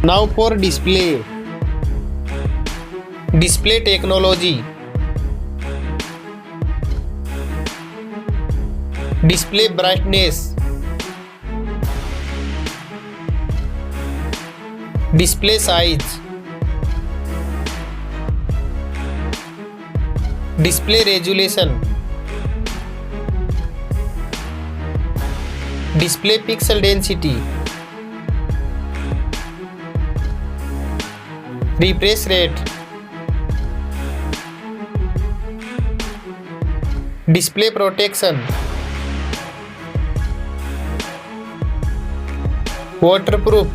Now for display. Display technology. Display brightness. Display size. Display resolution. Display pixel density. Refresh rate. Display protection. Waterproof.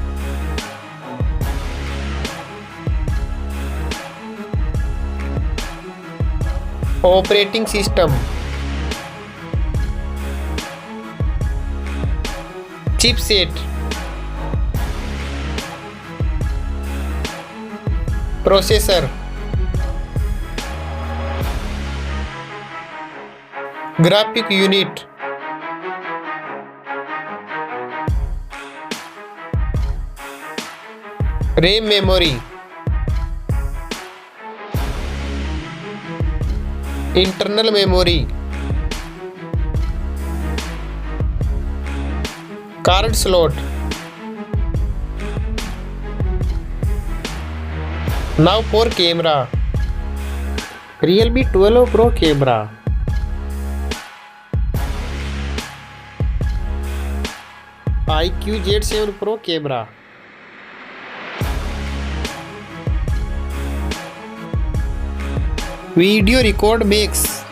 Operating system. Chipset. Processor. Graphic unit. RAM memory. Internal memory. Card slot. Now for camera. Realme 12 Pro camera. iQOO Z7 Pro camera. Video record mix.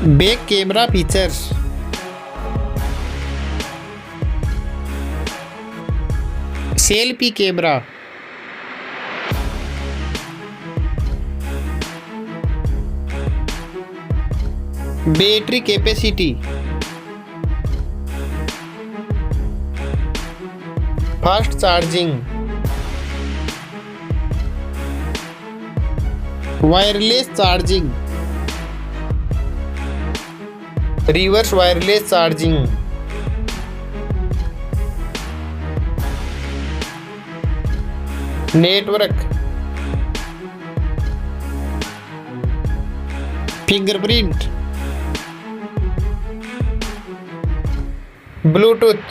Back camera features. Selfie camera. Battery capacity. Fast charging. Wireless charging. Reverse wireless charging. Network. Fingerprint. Bluetooth.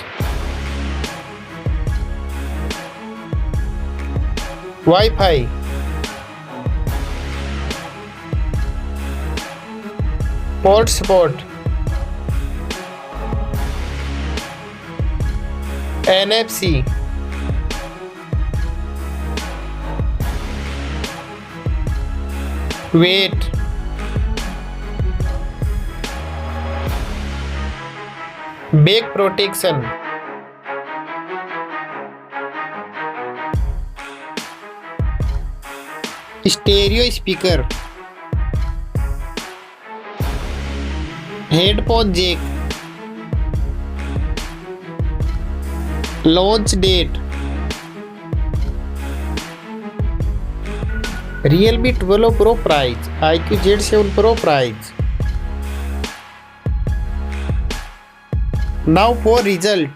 Wi-Fi. Port support. NFC. Weight. Back protection. Stereo speaker. Headphone jack. Launch date. Realme 12 Pro price. iQOO Z7 Pro price. Now for result.